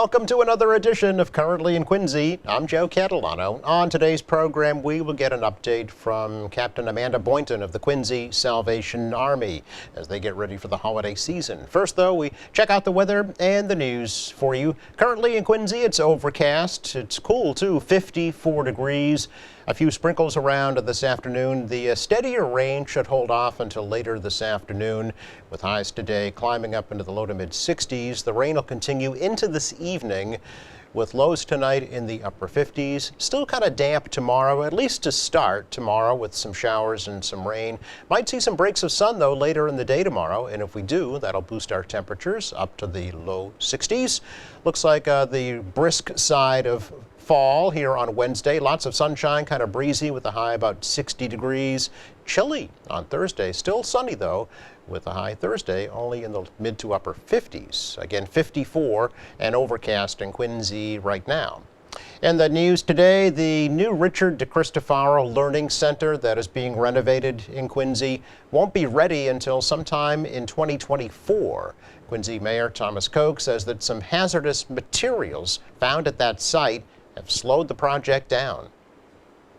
Welcome to another edition of Currently in Quincy. I'm Joe Catalano. On today's program, we will get an update from Captain Amanda Boynton of the Quincy Salvation Army as they get ready for the holiday season. First, though, we check out the weather and the news for you. Currently in Quincy, it's overcast. It's cool, too, 54 degrees. A few sprinkles around this afternoon. The steadier rain should hold off until later this afternoon, with highs today climbing up into the low to mid 60s. The rain will continue into this evening, with lows tonight in the upper 50s. Still kind of damp tomorrow, at least to start tomorrow, with some showers and some rain. Might see some breaks of sun, though, later in the day tomorrow, and if we do, that'll boost our temperatures up to the low 60s. Looks like the brisk side of fall here on Wednesday. Lots of sunshine, kind of breezy with a high about 60 degrees. Chilly on Thursday. Still sunny, though, with a high Thursday only in the mid to upper 50s. Again, 54 and overcast in Quincy right now. In the news today, the new Richard DeCristofaro Learning Center that is being renovated in Quincy won't be ready until sometime in 2024. Quincy Mayor Thomas Koch says that some hazardous materials found at that site have slowed the project down.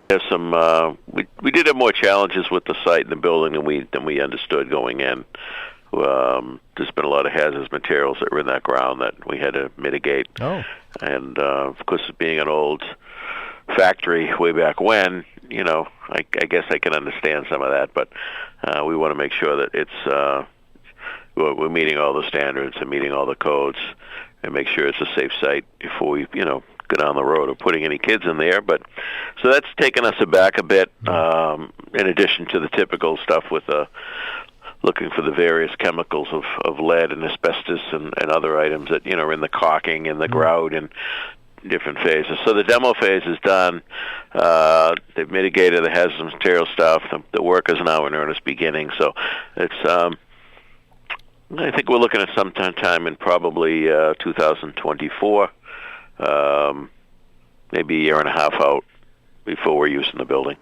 There's some. We did have more challenges with the site and the building than we understood going in. There's been a lot of hazardous materials that were in that ground that we had to mitigate. Oh. And of course, being an old factory way back when, I guess I can understand some of that. But we want to make sure that it's we're meeting all the standards and meeting all the codes, and make sure it's a safe site before we go down the road of putting any kids in there. But so that's taken us aback a bit, in addition to the typical stuff with looking for the various chemicals of lead and asbestos and other items that are in the caulking and the grout and different phases. So the demo phase is done. They've mitigated the hazardous material stuff. The work is now in earnest beginning. So it's I think we're looking at some time in probably 2024. Maybe a year and a half out before we're using the building.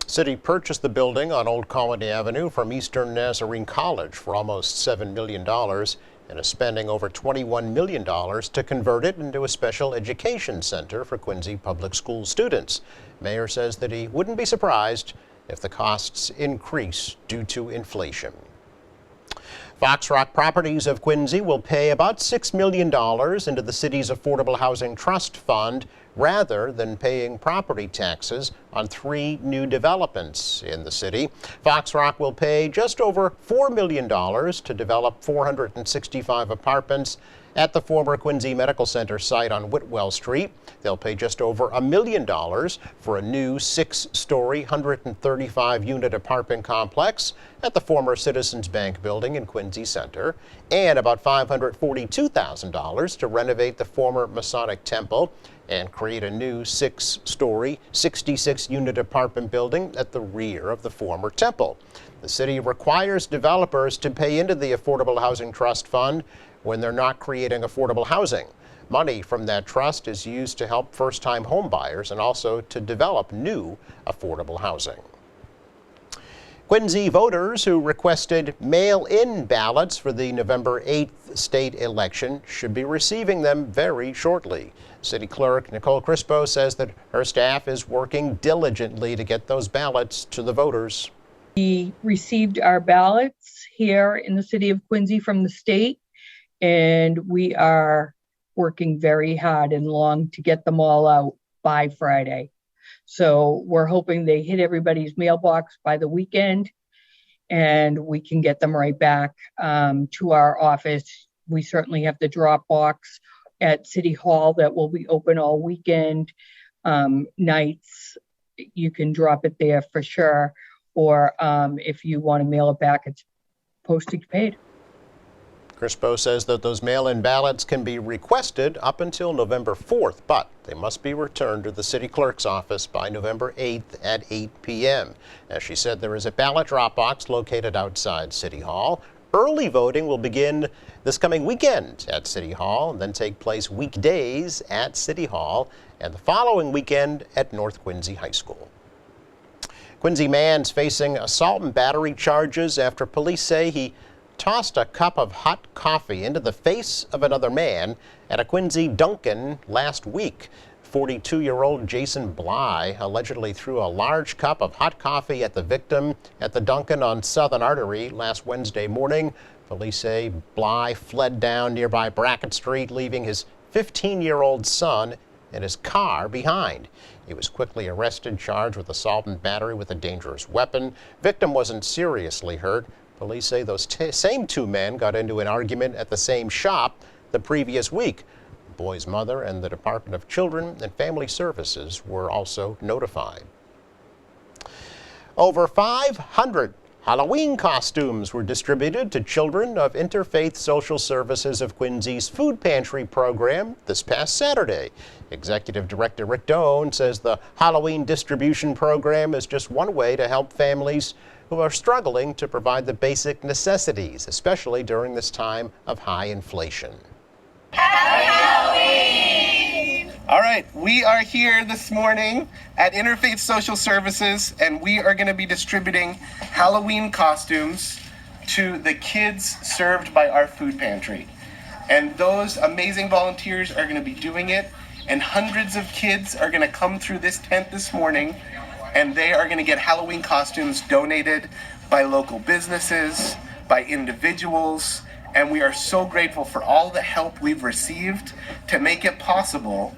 City purchased the building on Old Colony Avenue from Eastern Nazarene College for almost $7 million and is spending over $21 million to convert it into a special education center for Quincy Public School students. Mayor says that he wouldn't be surprised if the costs increase due to inflation. Fox Rock Properties of Quincy will pay about $6 million into the city's Affordable Housing Trust Fund rather than paying property taxes on 3 new developments in the city. Fox Rock will pay just over $4 million to develop 465 apartments at the former Quincy Medical Center site on Whitwell Street. They'll pay just over $1 million for a new 6-story, 135-unit apartment complex at the former Citizens Bank building in Quincy Center, and about $542,000 to renovate the former Masonic Temple and create a new 6-story, 66-unit apartment building at the rear of the former temple. The city requires developers to pay into the Affordable Housing Trust Fund when they're not creating affordable housing. Money from that trust is used to help first-time home buyers and also to develop new affordable housing. Quincy voters who requested mail-in ballots for the November 8th state election should be receiving them very shortly. City Clerk Nicole Crispo says that her staff is working diligently to get those ballots to the voters. We received our ballots here in the city of Quincy from the state, and we are working very hard and long to get them all out by Friday. So we're hoping they hit everybody's mailbox by the weekend, and we can get them right back to our office. We certainly have the drop box at City Hall that will be open all weekend. Nights, you can drop it there for sure. Or if you want to mail it back, it's postage paid. Crispo says that those mail-in ballots can be requested up until November 4th, but they must be returned to the city clerk's office by November 8th at 8 p.m. As she said, there is a ballot drop box located outside City Hall. Early voting will begin this coming weekend at City Hall and then take place weekdays at City Hall and the following weekend at North Quincy High School. Quincy man's facing assault and battery charges after police say he tossed a cup of hot coffee into the face of another man at a Quincy Dunkin' last week. 42-year-old Jason Bly allegedly threw a large cup of hot coffee at the victim at the Dunkin' on Southern Artery last Wednesday morning. Police say Bly fled down nearby Brackett Street, leaving his 15-year-old son in his car behind. He was quickly arrested, charged with assault and battery with a dangerous weapon. Victim wasn't seriously hurt. Police say those same two men got into an argument at the same shop the previous week. The boy's mother and the Department of Children and Family Services were also notified. Over 500 Halloween costumes were distributed to children of Interfaith Social Services of Quincy's Food Pantry program this past Saturday. Executive Director Rick Doan says the Halloween distribution program is just one way to help families who are struggling to provide the basic necessities, especially during this time of high inflation. Happy Halloween! All right, we are here this morning at Interfaith Social Services, and we are going to be distributing Halloween costumes to the kids served by our food pantry. And those amazing volunteers are going to be doing it, and hundreds of kids are going to come through this tent this morning, and they are going to get Halloween costumes donated by local businesses, by individuals, and we are so grateful for all the help we've received to make it possible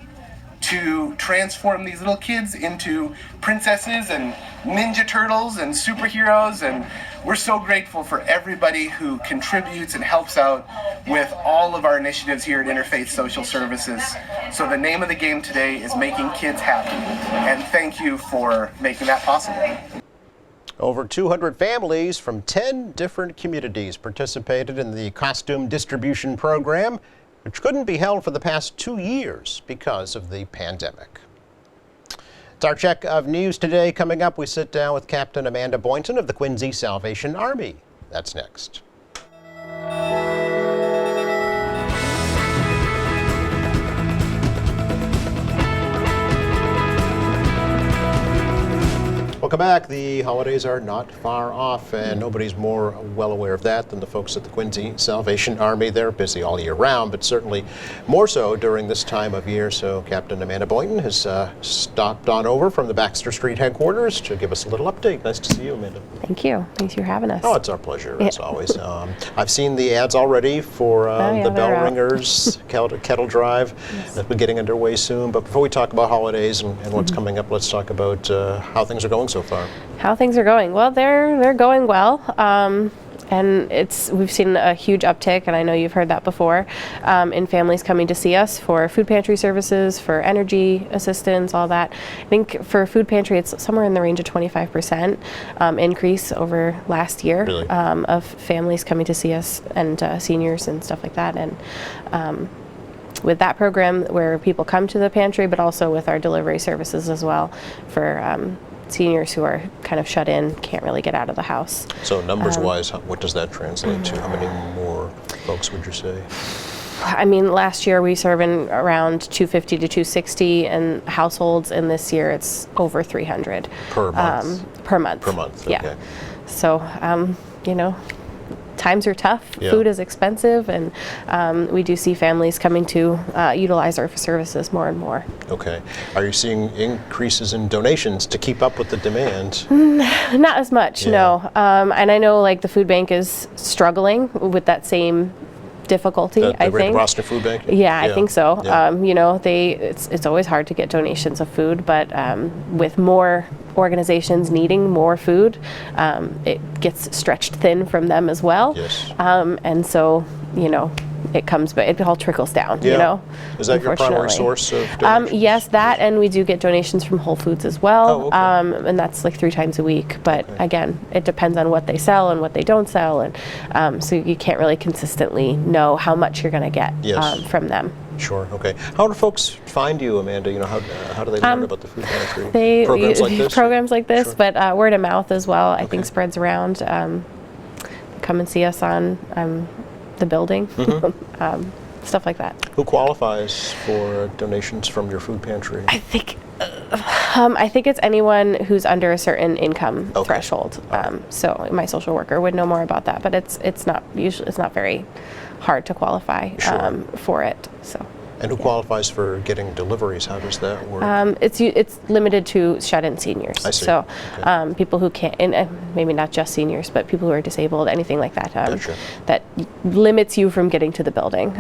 to transform these little kids into princesses and ninja turtles and superheroes. And we're so grateful for everybody who contributes and helps out with all of our initiatives here at Interfaith Social Services. So the name of the game today is Making Kids Happy, and thank you for making that possible. Over 200 families from 10 different communities participated in the costume distribution program, which couldn't be held for the past 2 years because of the pandemic. It's our check of news today. Coming up, we sit down with Captain Amanda Boynton of the Quincy Salvation Army. That's next. Welcome back. The holidays are not far off, and nobody's more well aware of that than the folks at the Quincy Salvation Army. They're busy all year round, but certainly more so during this time of year. So Captain Amanda Boynton has stopped on over from the Baxter Street headquarters to give us a little update. Nice to see you, Amanda. Thank you. Thanks for having us. Oh, it's our pleasure, as always. I've seen the ads already for the Bell Ringers Kettle Drive. Yes. That's been getting underway soon. But before we talk about holidays and what's coming up, let's talk about how things are going so far. How things are going? Well, they're going well, and we've seen a huge uptick, and I know you've heard that before, in families coming to see us for food pantry services, for energy assistance, all that. I think for food pantry, it's somewhere in the range of 25% increase over last year. Really? Of families coming to see us, and seniors and stuff like that. And with that program, where people come to the pantry, but also with our delivery services as well for seniors who are kind of shut in, can't really get out of the house. So numbers-wise, what does that translate to? How many more folks would you say? I mean, last year we served in around 250 to 260 in households, and this year it's over 300. Per month? Per month. Per month, okay. Yeah. So, times are tough. Yeah. Food is expensive, and we do see families coming to utilize our services more and more. Okay. Are you seeing increases in donations to keep up with the demand? Not as much, no. And I know the food bank is struggling with that same difficulty, I think. The Boston Food Bank? Yeah, I think so. Yeah. It's always hard to get donations of food, but with more organizations needing more food, it gets stretched thin from them as well. Yes. And so, it comes, but it all trickles down, Yeah. Is that your primary unfortunately. source of donations? Yes, that, and we do get donations from Whole Foods as well. Oh, okay. And that's 3 times a week. But Okay. again, it depends on what they sell and what they don't sell, and so you can't really consistently know how much you're going to get Yes. from them. Sure. Okay. How do folks find you, Amanda? How do they learn about the food pantry? They Programs like this? programs like this, Sure. but word of mouth as well. I Okay. think spreads around. Come and see us on the building, Mm-hmm. stuff like that. Who qualifies for donations from your food pantry? I think it's anyone who's under a certain income Okay. threshold. So my social worker would know more about that, but it's not very hard to qualify Sure. for it. So And who qualifies for getting deliveries? How does that work? It's limited to shut-in seniors. I see. So Okay. people who can't, and maybe not just seniors, but people who are disabled, anything like that, Gotcha. that limits you from getting to the building.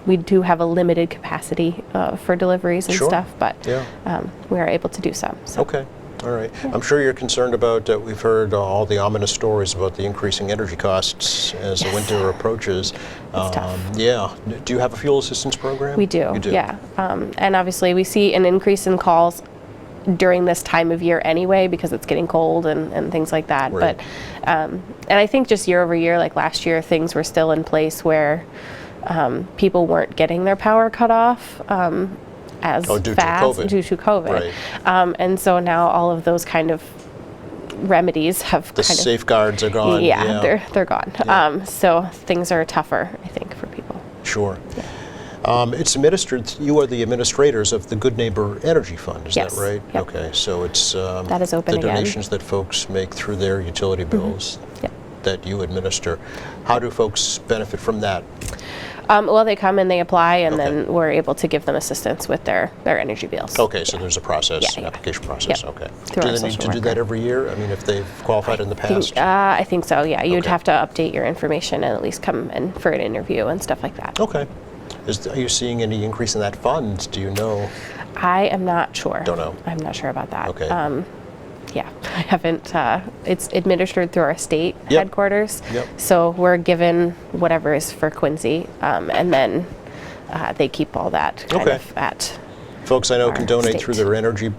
We do have a limited capacity for deliveries and Sure. stuff, but Yeah. we are able to do some. So. Okay. All right. I'm sure you're concerned about, we've heard all the ominous stories about the increasing energy costs as the winter approaches. It's tough. Yeah. Do you have a fuel assistance program? We do. You do? Yeah. And obviously we see an increase in calls during this time of year anyway because it's getting cold and things like that. Right. But and I think just year over year, like last year, things were still in place where people weren't getting their power cut off as Oh, due to fast COVID. due to COVID. Right. And so now all of those kind of remedies have The kind of safeguards are gone. yeah, they're gone. Yeah. So things are tougher, I think, for people. Sure. It's administered, you are the administrators of the Good Neighbor Energy Fund, is Yes. that right? Yep. Okay, so it's That is open the again. donations that folks make through their utility bills Yep. that you administer. How do folks benefit from that? Well, they come and they apply, and Okay. then we're able to give them assistance with their energy bills. Okay, so there's a process, Yeah, an yeah. application process, Yep. okay. Through Do our they need social to do that worker. every year? I mean, if they've qualified in the past? I think so, yeah. You'd Okay. have to update your information and at least come in for an interview and stuff like that. Okay. Are you seeing any increase in that fund? Do you know? I am not sure. Don't know. I'm not sure about that. Okay. Yeah, I haven't. It's administered through our state Yep. headquarters. Yep. So we're given whatever is for Quincy, and then they keep all that kind Okay. of at. Folks I know Our can donate state. through their energy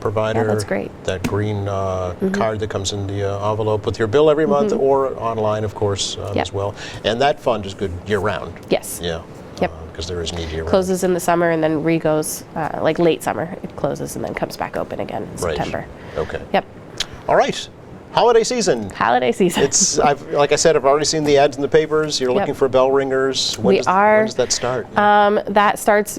provider. Yeah, that's great. That green card that comes in the envelope with your bill every month, or online, of course, Yep. as well. And that fund is good year-round. Yes. Yeah. Yep. Because there is need year-round. Closes in the summer and then re-goes, like late summer, it closes and then comes back open again in Right. September. Okay. Yep. All right. Holiday season. Holiday season. Like I said, I've already seen the ads in the papers. You're Yep. looking for bell ringers. When We does, are. When does that start? That starts,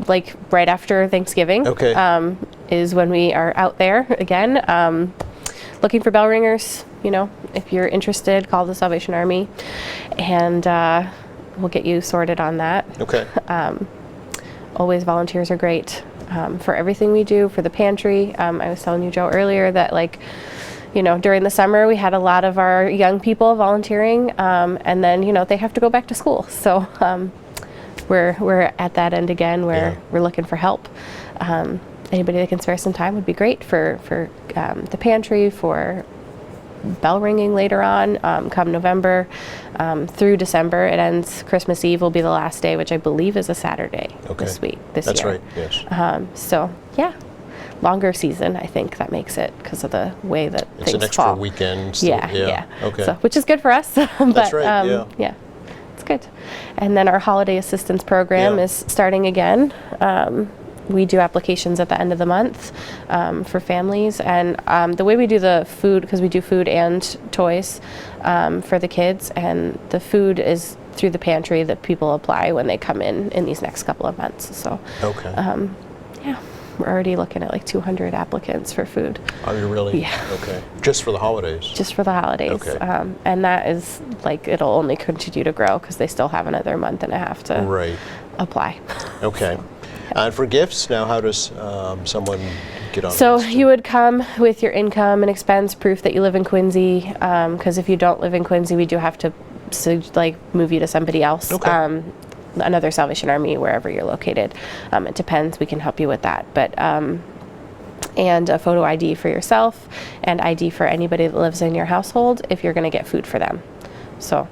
like right after Thanksgiving. Okay. Is when we are out there again, looking for bell ringers. If you're interested, call the Salvation Army, and we'll get you sorted on that. Okay. Always volunteers are great for everything we do, for the pantry. I was telling you, Joe, earlier that during the summer we had a lot of our young people volunteering, and then they have to go back to school. So we're at that end again where Yeah. we're looking for help. Anybody that can spare some time would be great for the pantry, for bell ringing later on, come November through December. It ends Christmas Eve will be the last day, which I believe is a Saturday Okay. this That's year. right, yes. So yeah, longer season. I think that makes it because of the way that It's things an extra fall. weekend. still- Yeah. Okay. So, which is good for us. but, That's right, yeah. It's good. And then our holiday assistance program Yeah. is starting again. We do applications at the end of the month for families, and the way we do the food, because we do food and toys for the kids, and the food is through the pantry that people apply when they come in these next couple of months. So Okay. yeah, we're already looking at like 200 applicants for food Are you really? Yeah. Okay. Just for the holidays? just for the holidays. Okay. And that is like, it'll only continue to grow because they still have another month and a half to Right. apply. Okay. And for gifts, now how does someone get on So this? you would come with your income and expense proof that you live in Quincy, because if you don't live in Quincy, we do have to move you to somebody else. Okay. Another Salvation Army, wherever you're located. It depends. We can help you with that. But and a photo ID for yourself and ID for anybody that lives in your household if you're going to get food for them. So,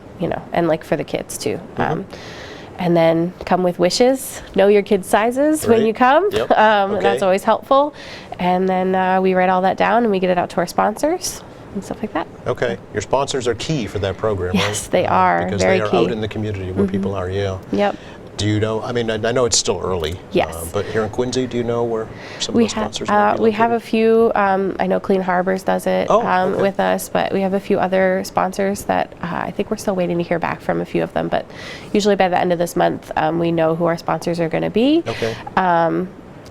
and like for the kids too. And then come with wishes. Know your kids' sizes when Right. you come. Yep. That's Okay. always helpful. And then we write all that down and we get it out to our sponsors and stuff like that. Okay. Your sponsors are key for that program, right? Yes, they are. Because Very they are key. out in the community where people are, yeah. Yep. Do you know, I mean, I know it's still early. Yes. But here in Quincy, do you know where some of We those have sponsors might be we have a located? few. I know Clean Harbors does it Oh, okay. with us, but we have a few other sponsors that I think we're still waiting to hear back from a few of them. But usually by the end of this month, we know who our sponsors are going to be. Okay.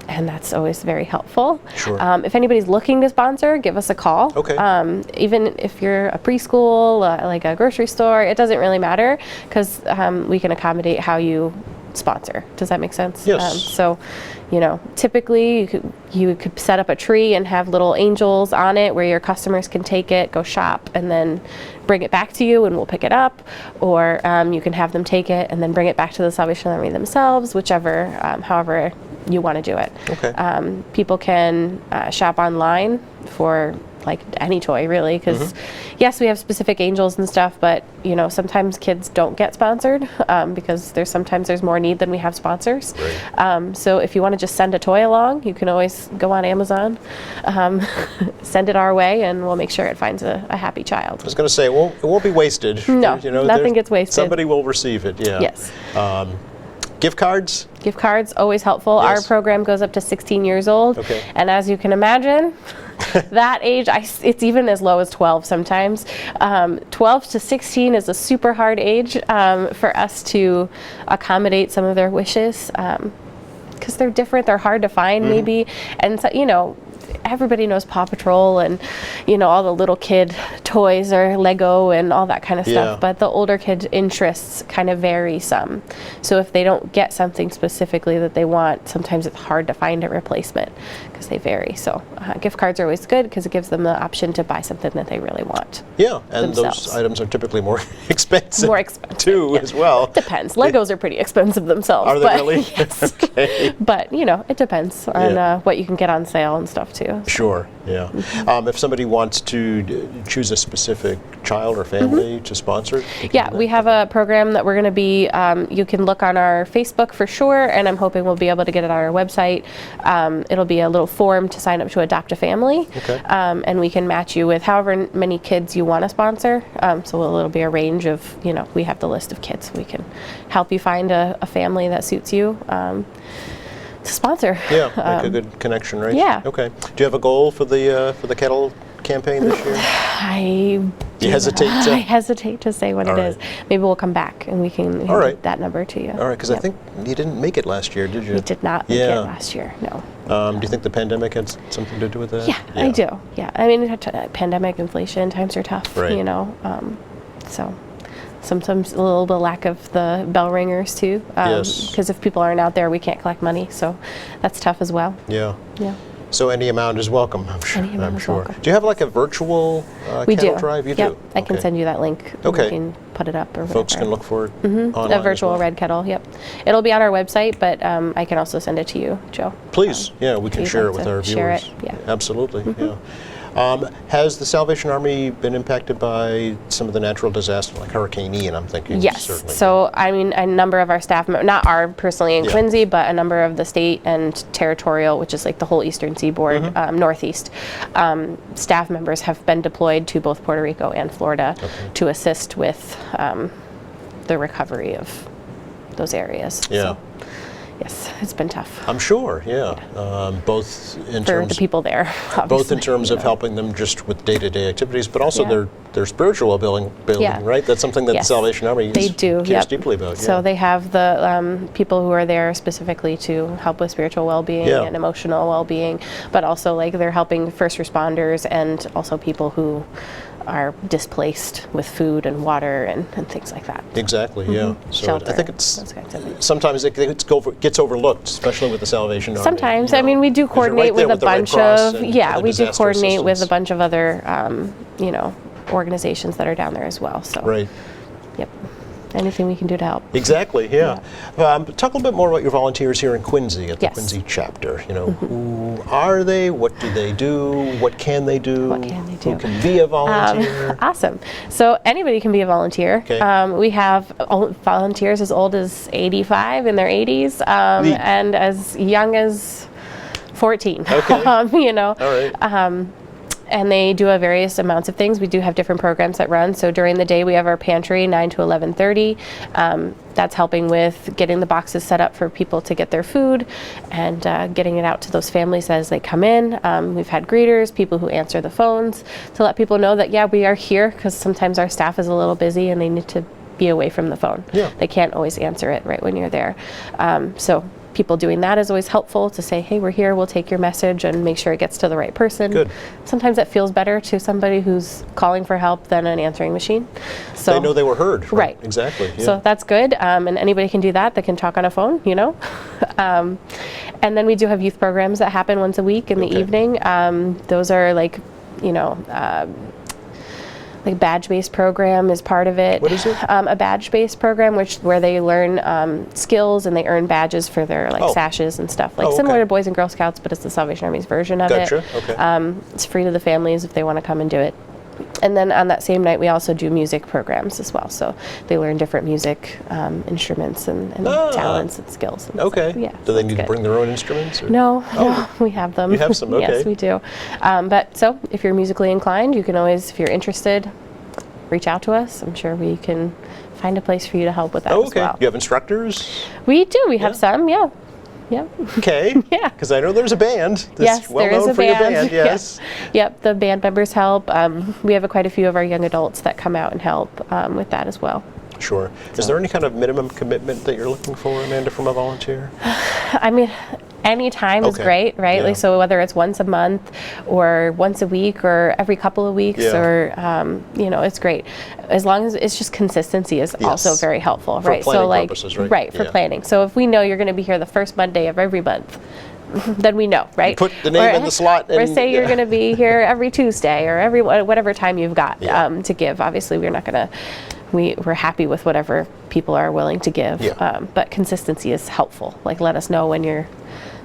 And that's always very helpful. Sure. If anybody's looking to sponsor, give us a call. Okay. Even if you're a preschool, like a grocery store, it doesn't really matter because we can accommodate how you sponsor. Does that make sense? Yes. So, typically you could set up a tree and have little angels on it where your customers can take it, go shop, and then bring it back to you and we'll pick it up. Or you can have them take it and then bring it back to the Salvation Army themselves, whichever, however you want to do it. Okay. People can shop online for like any toy really, because yes, we have specific angels and stuff, but sometimes kids don't get sponsored because there's more need than we have sponsors. Right. So if you want to just send a toy along, you can always go on Amazon, send it our way, and we'll make sure it finds a happy child. I was going to say, it won't be wasted. No, nothing gets wasted. Somebody will receive it, yeah. Yes. Gift cards? Gift cards, always helpful. Yes. Our program goes up to 16 years old. Okay. And as you can imagine, that age, it's even as low as 12 sometimes. 12 to 16 is a super hard age for us to accommodate some of their wishes because they're different, they're hard to find maybe. And so, everybody knows Paw Patrol and all the little kid toys or Lego and all that kind of stuff, but the older kid interests kind of vary some. So if they don't get something specifically that they want, sometimes it's hard to find a replacement because they vary. So gift cards are always good because it gives them the option to buy something that they really want. Yeah, and themselves. those items are typically more expensive. More expensive too, as well. Depends. Legos are pretty expensive themselves. Are they but really? Yes. Okay. But it depends on what you can get on sale and stuff too. Sure, yeah. If somebody wants to choose a specific child or family to sponsor? Yeah, we have a program that we're going to be, you can look on our Facebook for sure, and I'm hoping we'll be able to get it on our website. It'll be a little form to sign up to adopt a family, Okay. And we can match you with however many kids you want to sponsor. So it'll be a range of, we have the list of kids. We can help you find a family that suits you. To sponsor. Yeah, make a good connection, right? Yeah. Okay. Do you have a goal for the kettle campaign this year? I hesitate to say what All it is. right. Maybe we'll come back and we can All right. get that number to you. All right, because I think you didn't make it last year, did you? We did not make it Yeah. last year, no. Do you think the pandemic had something to do with that? Yeah, I do. Yeah, I mean, pandemic, inflation, times are tough, Right. So sometimes a little bit lack of the bell ringers too. Yes. Because if people aren't out there, we can't collect money, so that's tough as well. Yeah. Yeah. So any amount is welcome, I'm sure. Any amount I'm is sure. welcome. Do you have like a virtual We kettle do. drive? You Yep. do? I can Okay. send you that link. Okay. You can put it up or whatever. Folks can look for it online A as virtual well. red kettle, yep. It'll be on our website, but I can also send it to you, Joe. Please, yeah, we can you'd share it like with to our share viewers. it, yeah. Absolutely, yeah. Has the Salvation Army been impacted by some of the natural disasters, like Hurricane Ian, I'm thinking? Yes. Certainly. So, I mean, a number of our staff, not our personally in Yeah. Quincy, but a number of the state and territorial, which is like the whole eastern seaboard, northeast, staff members have been deployed to both Puerto Rico and Florida to assist with the recovery of those areas. Yeah. So, yes, it's been tough I'm sure, yeah. Both in for terms the people there. both in obviously, terms you of know. helping them just with day-to-day activities, but also Yeah. their spiritual building, Yeah. right? That's something that Yes. the Salvation Army They do, cares yep. deeply about. So yeah. they have the people who are there specifically to help with spiritual well-being Yeah. and emotional well-being, but also like they're helping first responders and also people who are displaced with food and water and things like that. Exactly, yeah. So Shelter, I think it's those kinds of things. sometimes it gets overlooked, especially with the Salvation Army. Sometimes, you I mean, know, we do 'cause you're coordinate right there with a the Red bunch Cross of, and yeah, other we do disaster coordinate with a assistance. bunch of other, organizations that are down there as well. So, Right. yep, anything we can do to help. Exactly, yeah. Talk a little bit more about your volunteers here in Quincy at the Yes. Quincy chapter. You know, who are they? What do they do? What can they do? What can they do? Who can be a volunteer? Awesome. So anybody can be a volunteer. Okay. We have volunteers as old as 85 in their 80s, Neat. and as young as 14. Okay. All right. And they do various amounts of things. We do have different programs that run. So during the day, we have our pantry, 9 to 11:30. That's helping with getting the boxes set up for people to get their food and getting it out to those families as they come in. We've had greeters, people who answer the phones to let people know that, yeah, we are here, because sometimes our staff is a little busy and they need to be away from the phone. Yeah. They can't always answer it right when you're there. So people doing that is always helpful to say, hey, we're here, we'll take your message and make sure it gets to the right person. Good. Sometimes it feels better to somebody who's calling for help than an answering machine. So They know they were heard. Right. Exactly. Yeah. so that's good, and anybody can do that. They can talk on a phone, you know. And then we do have youth programs that happen once a week in the Okay. evening. Those are like, you know, like badge-based program is part of it. What is it? A badge-based program where they learn skills and they earn badges for their like Oh. sashes and stuff, like Oh, similar okay. to Boys and Girl Scouts, but it's the Salvation Army's version of Gotcha. it. Okay. It's free to the families if they want to come and do it. And then on that same night, we also do music programs as well. So they learn different music instruments and talents and skills. And Okay. stuff. Yeah. Do so they it's need to good. bring their own instruments? Or? No, no, we have them. You have some? Okay. Yes, we do. But so if you're musically inclined, you can always, if you're interested, reach out to us. I'm sure we can find a place for you to help with that Oh, as okay. well. You have instructors? We do. We have Yeah. some. Yeah. Yeah. Okay. Yeah. Because I know there's a band that's Yes, well there is known a for your band. band. Yes. Yeah. Yep, the band members help. We have quite a few of our young adults that come out and help with that as well. Sure. Is there any kind of minimum commitment that you're looking for, Amanda, from a volunteer? I mean, any time is Okay. great, right? Yeah. Like, so whether it's once a month or once a week or every couple of weeks Yeah. or, you know, it's great. As long as it's just consistency is also Yes. very helpful, For right? planning So like, purposes, right? for Yeah. planning. So if we know you're going to be here the first Monday of every month, then we know, right? put the name in the slot Or and- say you're yeah. going to be here every Tuesday or every whatever time you've got Yeah. to give. Obviously, we're not going to. We're happy with whatever people are willing to give, Yeah. but consistency is helpful. Like, let us know when you're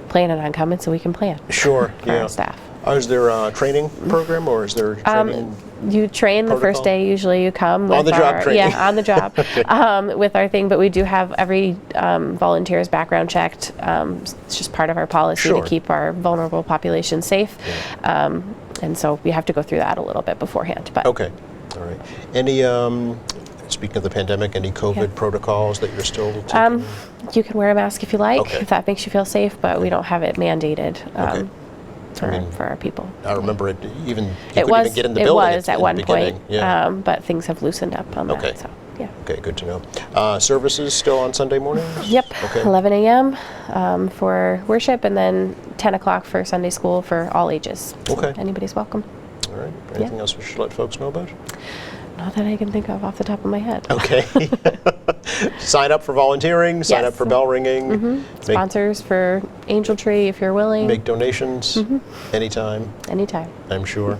planning on coming so we can plan Sure. for Yeah. our staff. Is there a training program or is there training? You train the Protocol? first day. Usually, you come with On the job our, training. Yeah, on the job with our thing. But we do have every volunteer's background checked. It's just part of our policy Sure. to keep our vulnerable population safe, and so we have to go through that a little bit beforehand. But Okay. All right. Any, speaking of the pandemic, any COVID protocols that you're still taking? you can wear a mask if you like, Okay. if that makes you feel safe. But we don't have it mandated Okay. for our people. I remember it even, you It couldn't was even get in the it building was in at the one beginning. point, Yeah. but things have loosened up on Okay. that. So yeah. Okay, good to know. Services still on Sunday mornings? Yep, Okay. 11 a.m. For worship, and then 10 o'clock for Sunday school for all ages. So Okay. anybody's welcome. All right. Anything else we should let folks know about? Not that I can think of off the top of my head. Okay. Sign up for volunteering, sign up Yes. for bell ringing, Sponsors for Angel Tree if you're willing. make donations anytime, Anytime. I'm sure.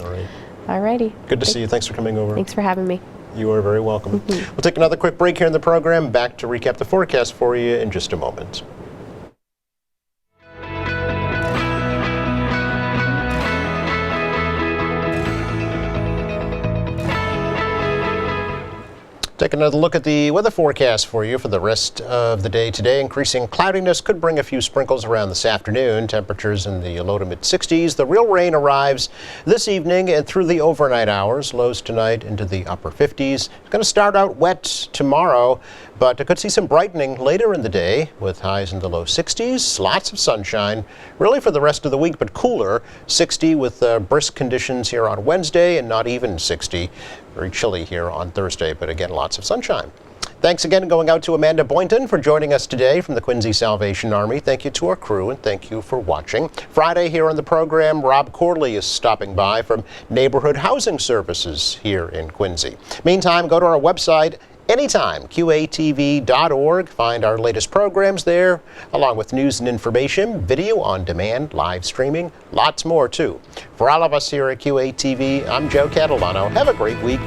All right. Alrighty. Good to see you. Thanks for coming over. Thanks for having me. You are very welcome. We'll take another quick break here in the program. Back to recap the forecast for you in just a moment. Take another look at the weather forecast for you for the rest of the day today. Increasing cloudiness could bring a few sprinkles around this afternoon. Temperatures in the low to mid 60s. The real rain arrives this evening and through the overnight hours. Lows tonight into the upper 50s. It's going to start out wet tomorrow, but I could see some brightening later in the day with highs in the low 60s. Lots of sunshine really for the rest of the week, but cooler. 60 with brisk conditions here on Wednesday and not even 60. Very chilly here on Thursday, but again, lots of sunshine. Thanks again going out to Amanda Boynton for joining us today from the Quincy Salvation Army. Thank you to our crew and thank you for watching. Friday here on the program, Rob Corley is stopping by from Neighborhood Housing Services here in Quincy. Meantime, go to our website anytime, qatv.org. Find our latest programs there, along with news and information, video on demand, live streaming, lots more too. For all of us here at QATV, I'm Joe Catalano. Have a great week.